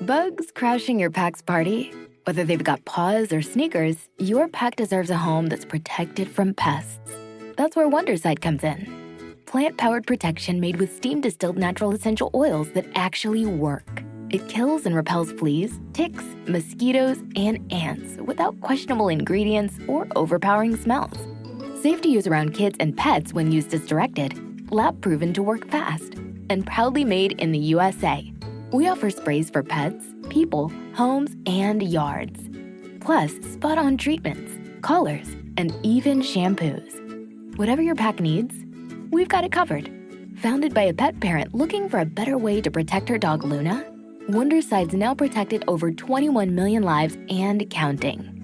Bugs crashing your pack's party? Whether they've got paws or sneakers, your pack deserves a home that's protected from pests. That's where Wondercide comes in. Plant-powered protection made with steam-distilled natural essential oils that actually work. It kills and repels fleas, ticks, mosquitoes, and ants without questionable ingredients or overpowering smells. Safe to use around kids and pets when used as directed. Lab-proven to work fast. And proudly made in the USA. We offer sprays for pets, people, homes, and yards. Plus, spot-on treatments, collars, and even shampoos. Whatever your pack needs, we've got it covered. Founded by a pet parent looking for a better way to protect her dog Luna, Wondercide's now protected over 21 million lives and counting.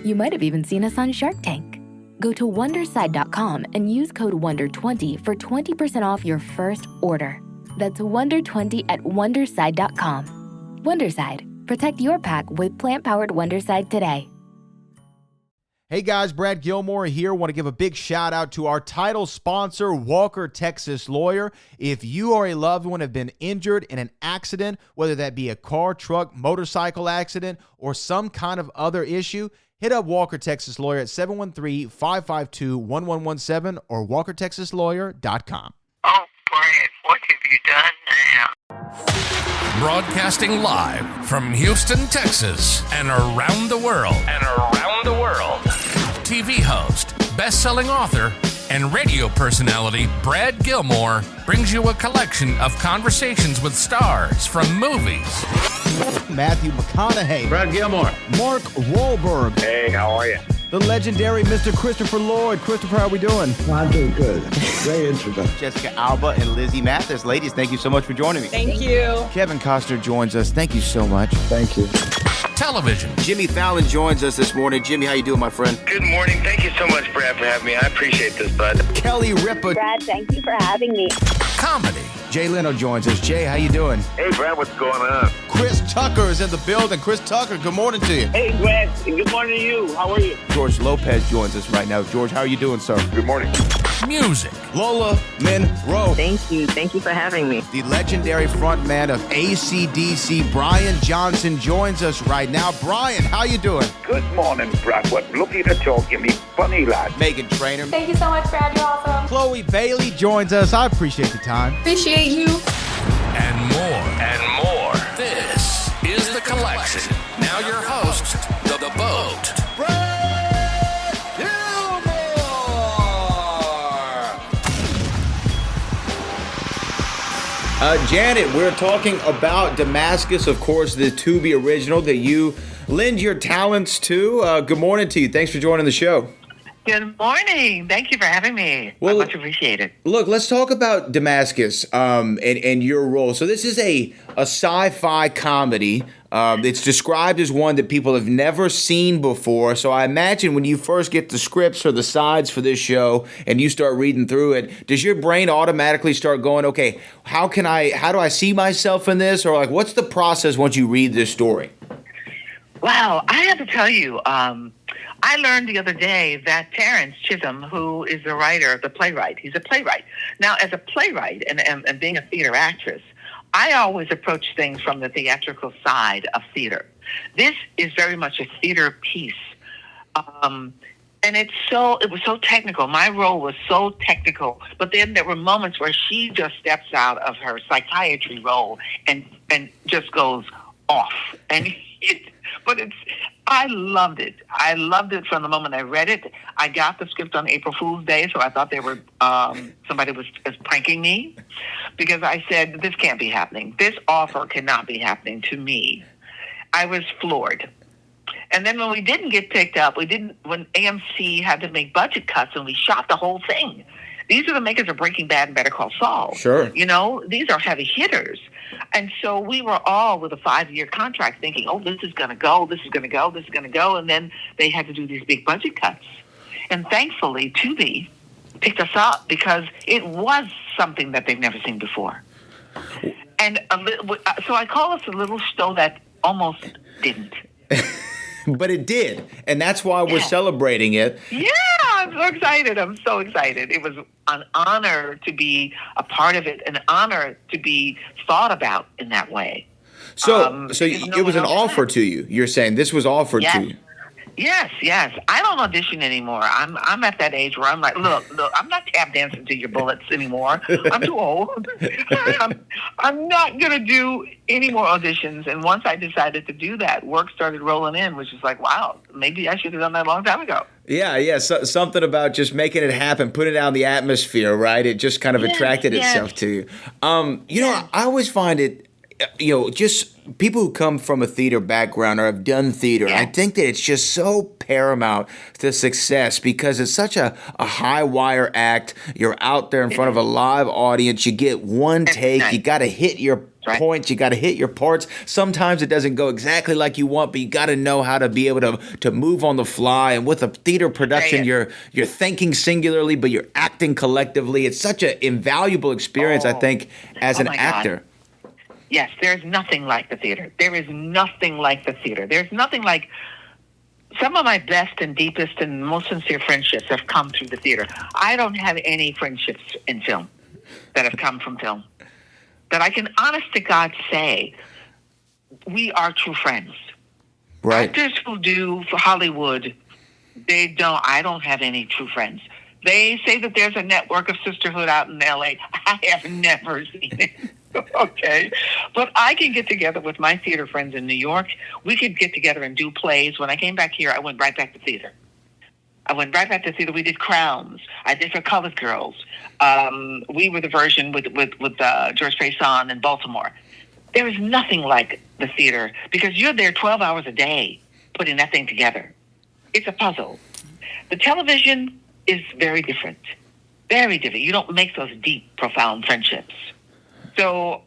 You might have even seen us on Shark Tank. Go to Wondercide.com and use code WONDER20 for 20% off your first order. That's WONDER20 at Wondercide.com. Wondercide. Protect your pack with plant-powered Wondercide today. Hey guys, Brad Gilmore here. Want to give a big shout out to our title sponsor, Walker Texas Lawyer. If you or a loved one have been injured in an accident, whether that be a car, truck, motorcycle accident, or some kind of other issue, hit up Walker Texas Lawyer at 713-552-1117 or walkertexaslawyer.com. Oh, Brad, what have you done now? Broadcasting live from Houston, Texas, and around the world. TV host, best-selling author, and radio personality Brad Gilmore brings you a collection of conversations with stars from movies. Matthew McConaughey. Brad Gilmore. Mark Wahlberg. Hey, how are you? The legendary Mr. Christopher Lloyd. Christopher, how we doing? I'm doing good. Great introduction. Jessica Alba and Lizzie Mathis. Ladies, thank you so much for joining me. Thank you. Kevin Costner joins us. Thank you so much. Thank you. Television. Jimmy Fallon joins us this morning. Jimmy, how you doing, my friend? Good morning. Thank you so much, Brad, for having me. I appreciate this, bud. Kelly Ripa. Brad, thank you for having me. Comedy. Jay Leno joins us. Jay, how you doing? Hey, Brad, what's going on? Chris Tucker is in the building. Chris Tucker, good morning to you. Hey, Brad. Good morning to you. How are you? George Lopez joins us right now. George, how are you doing, sir? Good morning. Music. Lola Monroe. Thank you. Thank you for having me. The legendary frontman of AC/DC, Brian Johnson, joins us right now. Brian, how you doing? Good morning, Brad. What lovely to talk. You me funny lad. Megan Trainor. Thank you so much, Brad. You're awesome. Chloe Bailey joins us. I appreciate the time. Appreciate you. And more. This is The Collection. Now your host, The Boat. Brad Gilmore! Janet, we're talking about Demascus, of course, the Tubi original that you lend your talents to. Good morning to you. Thanks for joining the show. Good morning. Thank you for having me. Well, much appreciated. Look, let's talk about Demascus and your role. So this is a sci-fi comedy. It's described as one that people have never seen before. So I imagine when you first get the scripts or the sides for this show and you start reading through it, does your brain automatically start going, okay, how do I see myself in this? Or like, what's the process once you read this story? Wow, I have to tell you, I learned the other day that Terrence Chisholm, who is the writer, the playwright, he's a playwright. Now, as a playwright and being a theater actress, I always approach things from the theatrical side of theater. This is very much a theater piece. And it was so technical. My role was so technical, but then there were moments where she just steps out of her psychiatry role and just goes off. And I loved it. I loved it from the moment I read it. I got the script on April Fool's Day, so I thought they were somebody was pranking me, because I said, this can't be happening. This offer cannot be happening to me. I was floored. And then when we didn't get picked up, when AMC had to make budget cuts and we shot the whole thing. These are the makers of Breaking Bad and Better Call Saul. Sure. You know, these are heavy hitters. And so we were all with a 5-year contract thinking, oh, this is going to go, this is going to go, this is going to go. And then they had to do these big budget cuts. And thankfully, Tubi picked us up because it was something that they've never seen before. And so I call us a little show that almost didn't. But it did, and that's why we're celebrating it. Yeah, I'm so excited. I'm so excited. It was an honor to be a part of it, an honor to be thought about in that way. So it was an offer to you. You're saying this was offered to you. Yes. I don't audition anymore. I'm at that age where I'm like, look, I'm not tap dancing to your bullets anymore. I'm too old. I'm not going to do any more auditions. And once I decided to do that, work started rolling in, which is like, wow, maybe I should have done that a long time ago. Yeah. So, something about just making it happen, putting it out in the atmosphere, right? It just kind of attracted itself to you. I always find it, just people who come from a theater background or have done theater, I think that it's just so paramount to success because it's such a high wire act. You're out there in front of a live audience. You get one take. You got to hit your points. You got to hit your parts. Sometimes it doesn't go exactly like you want, but you got to know how to be able to move on the fly. And with a theater production, you're thinking singularly, but you're acting collectively. It's such an invaluable experience, I think, as an actor. God. Yes, there's nothing like the theater. There is nothing like the theater. There's nothing like some of my best and deepest and most sincere friendships have come through the theater. I don't have any friendships in film that have come from film. That I can honest to God say we are true friends. Right. Actors who do for Hollywood, I don't have any true friends. They say that there's a network of sisterhood out in LA. I have never seen it. Okay. But I can get together with my theater friends in New York. We could get together and do plays. When I came back here, I went right back to theater. We did Crowns. I did For Colored Girls. We were the version with George Payson in Baltimore. There is nothing like the theater because you're there 12 hours a day putting that thing together. It's a puzzle. The television is very different. Very different. You don't make those deep, profound friendships. So,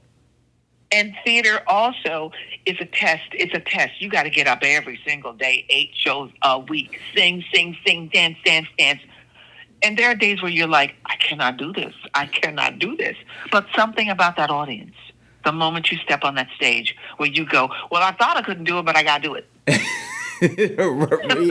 and theater also is a test. It's a test. You got to get up every single day, 8 shows a week, sing, dance. And there are days where you're like, I cannot do this. But something about that audience, the moment you step on that stage where you go, well, I thought I couldn't do it, but I got to do it. You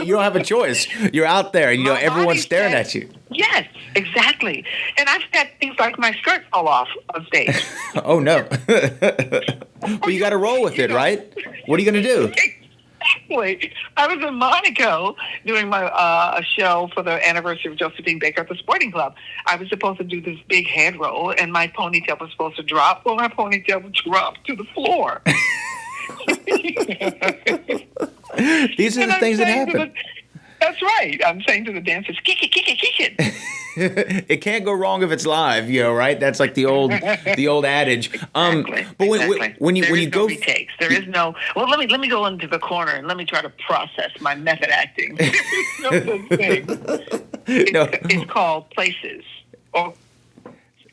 don't have a choice. You're out there, and everyone's staring at you. Yes, exactly. And I've had things like my skirt fall off on stage. Oh no! Well, you got to roll with it, right? What are you going to do? Exactly. I was in Monaco doing my a show for the anniversary of Josephine Baker at the Sporting Club. I was supposed to do this big head roll, and my ponytail was supposed to drop. Well, my ponytail dropped to the floor. These are the things that happen. That's right. I'm saying to the dancers, kick it. It can't go wrong if it's live, right? That's like the old adage. Exactly. But when there you go, retakes. There is no. Well, let me go into the corner and let me try to process my method acting. There's no such thing. It's called places.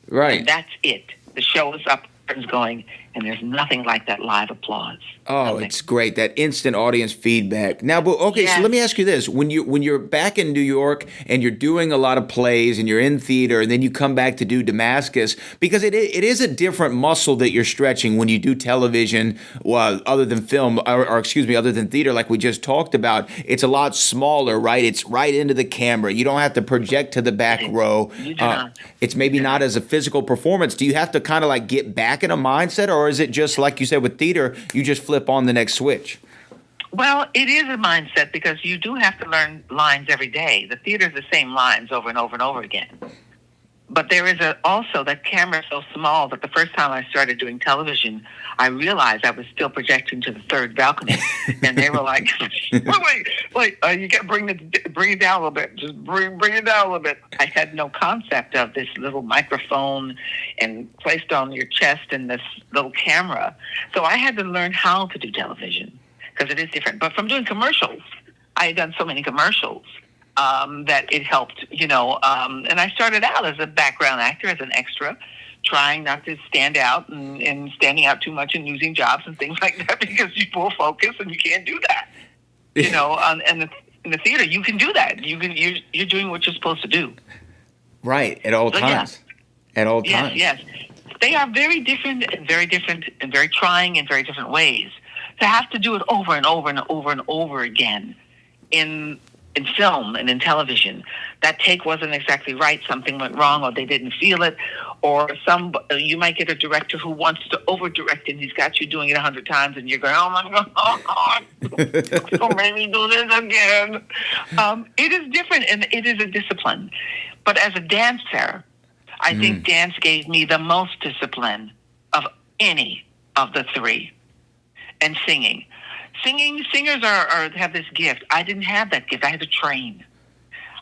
Right. And that's it. The show is up, curtains going, and there's nothing like that live applause. Oh, Nothing. It's great, that instant audience feedback. Now, so let me ask you this: when you're back in New York and you're doing a lot of plays and you're in theater, and then you come back to do Demascus, because it is a different muscle that you're stretching when you do television, other than film, other than theater, like we just talked about. It's a lot smaller, right? It's right into the camera. You don't have to project to the back row. You do not. It's maybe not as a physical performance. Do you have to kind of like get back in a mindset, or is it just like you said with theater, you just flip on the next switch? Well, it is a mindset because you do have to learn lines every day. The theater's the same lines over and over and over again. But there is also that camera so small that the first time I started doing television, I realized I was still projecting to the third balcony, and they were like, "Wait, you got to bring it down a little bit. Just bring it down a little bit." I had no concept of this little microphone and placed on your chest and this little camera, so I had to learn how to do television because it is different. But from doing commercials, I had done so many commercials. That it helped, and I started out as a background actor, as an extra, trying not to stand out and standing out too much and losing jobs and things like that because you full focus and you can't do that. And in the theater, you can do that. You're doing what you're supposed to do. Right, at all times. Yeah. At all times. Yes. They are very different and very trying in very different ways. To have to do it over and over and over and over again in film and in television, that take wasn't exactly right, something went wrong, or they didn't feel it, Or you might get a director who wants to over-direct and he's got you doing it 100 times and you're going, oh my God, don't make me do this again. It is different and it is a discipline. But as a dancer, I think dance gave me the most discipline of any of the three. And singers have this gift. I didn't have that gift. I had to train.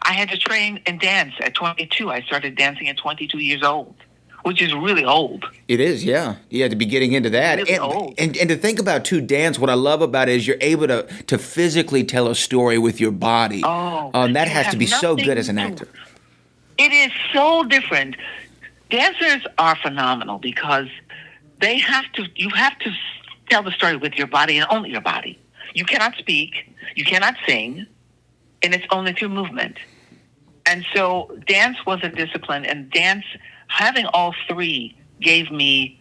I had to train and dance at 22. I started dancing at 22 years old, which is really old. It is, yeah. You had to be getting into that. Really old. And to think about, too, dance, what I love about it is you're able to physically tell a story with your body. That has to be so good as an actor. It is so different. Dancers are phenomenal because you have to tell the story with your body and only your body. You cannot speak, you cannot sing, and it's only through movement. And so dance was a discipline, and dance, having all three, gave me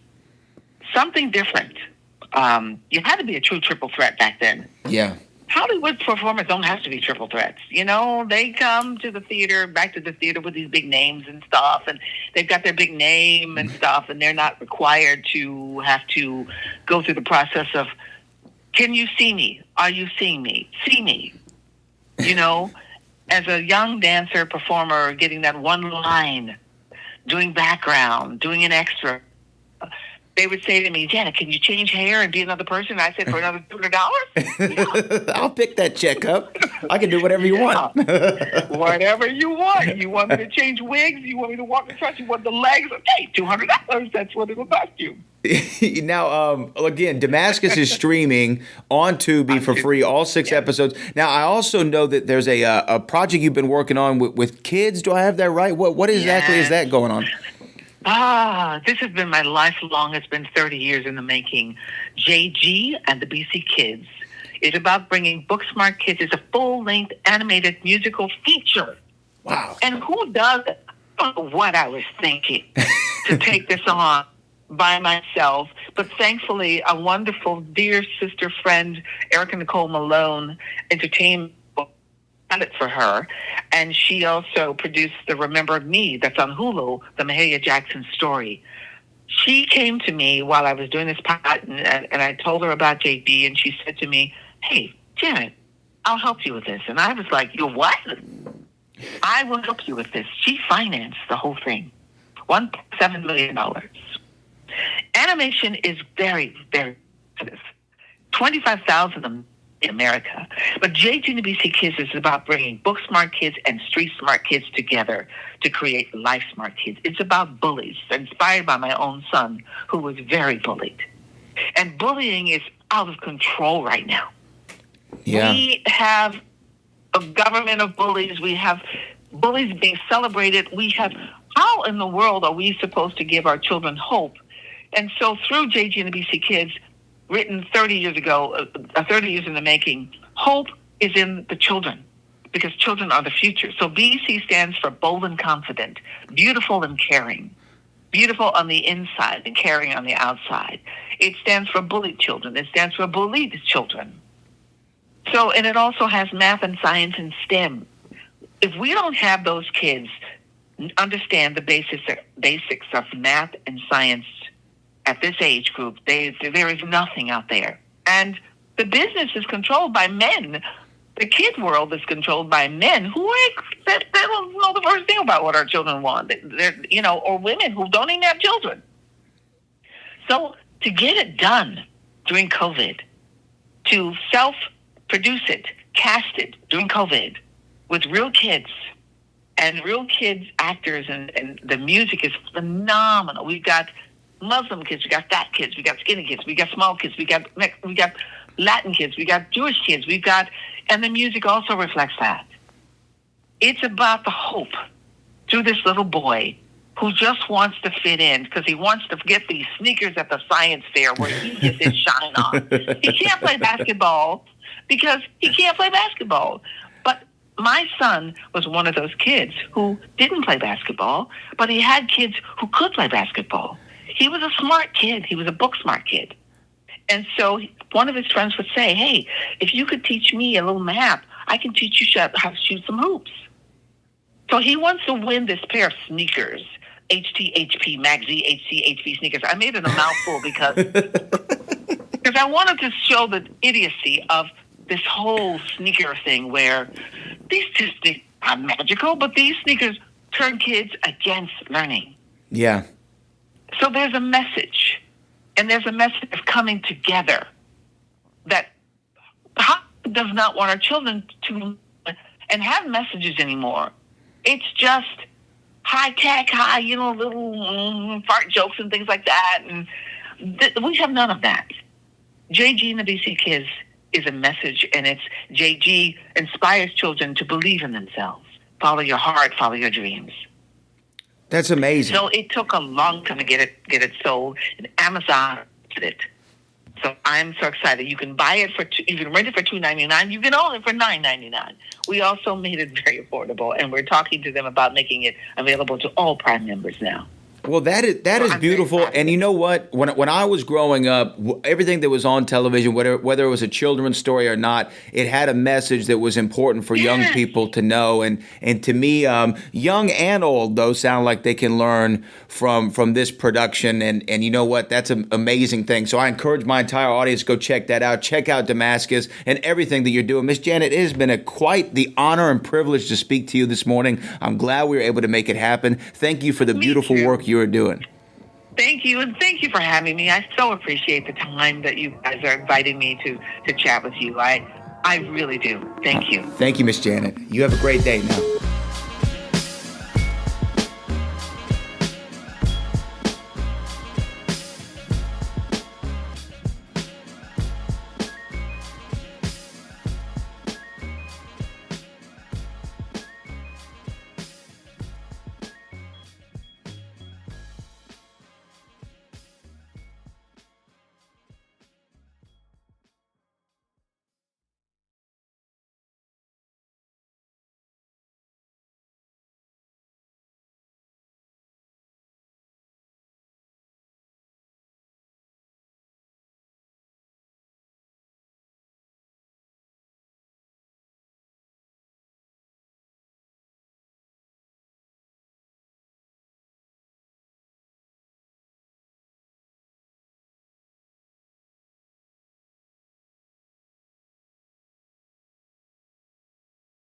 something different. You had to be a true triple threat back then. Yeah. Hollywood performers don't have to be triple threats. You know, they come to the theater, back to the theater with these big names and stuff, and they've got their big name and stuff, and they're not required to have to go through the process of, can you see me? Are you seeing me? See me. You know, as a young dancer, performer, getting that one line, doing background, doing an extra, they would say to me, Janet, can you change hair and be another person? I said, for another $200? Yeah. I'll pick that check up. I can do whatever you want. Whatever you want. You want me to change wigs? You want me to walk across? You want the legs? Okay, $200. That's what it will cost you. Now, again, Demascus is streaming on Tubi for free, all 6 episodes. Now, I also know that there's a project you've been working on with kids. Do I have that right? What exactly is that going on? This has been my lifelong. It's been 30 years in the making. JG and the BC Kids. It's about bringing book smart kids. It's a full-length animated musical feature. Wow. And who does it? I don't know what I was thinking to take this on by myself. But thankfully, a wonderful, dear sister friend, Erica Nicole Malone, entertained it for her, and she also produced the Remember Me that's on Hulu, the Mahalia Jackson story. She came to me while I was doing this pilot, and I told her about JB, and she said to me, hey, Janet, I'll help you with this. And I was like, you what? I will help you with this. She financed the whole thing, $1.7 million. Animation is very, very expensive. 25,000 of them in America. But JG and the BC Kids is about bringing book smart kids and street smart kids together to create life smart kids. It's about bullies, inspired by my own son, who was very bullied. And bullying is out of control right now. Yeah. We have a government of bullies. We have bullies being celebrated. How in the world are we supposed to give our children hope? And so through JG and the BC Kids, written 30 years ago, 30 years in the making, hope is in the children, because children are the future. So BC stands for bold and confident, beautiful and caring, beautiful on the inside and caring on the outside. It stands for bullied children. It stands for bullied children. So, and it also has math and science and STEM. If we don't have those kids understand the basics of math and science at this age group, there is nothing out there. And the business is controlled by men. The kid world is controlled by men who they don't know the first thing about what our children want. Or women who don't even have children. So to get it done during COVID, to self-produce it, cast it during COVID with real kids and real kids actors, and the music is phenomenal. We've got Muslim kids, we got fat kids, we got skinny kids, we got small kids, we got Latin kids, we got Jewish kids, and the music also reflects that. It's about the hope through this little boy who just wants to fit in because he wants to get these sneakers at the science fair where he gets his shine on. He can't play basketball because he can't play basketball. But my son was one of those kids who didn't play basketball, but he had kids who could play basketball. He was a smart kid. He was a book smart kid. And so one of his friends would say, hey, if you could teach me a little math, I can teach you how to shoot some hoops. So he wants to win this pair of sneakers HTHP, Mag-Z, HTHP sneakers. I made it a mouthful because I wanted to show the idiocy of this whole sneaker thing where these sneakers are magical, but these sneakers turn kids against learning. Yeah. So there's a message, and there's a message of coming together that Hollywood does not want our children to and have messages anymore. It's just high tech, little fart jokes and things like that. And we have none of that. JG and the BC Kids is a message, and it's JG inspires children to believe in themselves. Follow your heart, follow your dreams. That's amazing. So it took a long time to get it sold, and Amazon did it. So I'm so excited. You can buy it you can rent it for $2.99. You can own it for $9.99. We also made it very affordable, and we're talking to them about making it available to all Prime members now. Well, that is beautiful. And you know what? When I was growing up, everything that was on television, whether it was a children's story or not, it had a message that was important for young people to know. And to me, young and old, though, sound like they can learn from this production. And you know what? That's an amazing thing. So I encourage my entire audience to go check that out. Check out Demascus and everything that you're doing. Miss Janet, it has been quite the honor and privilege to speak to you this morning. I'm glad we were able to make it happen. Thank you for the beautiful work you are doing. Thank you, and thank you for having me. I so appreciate the time that you guys are inviting me to chat with you. I really do. Thank you. Thank you, Miss Janet. You have a great day now.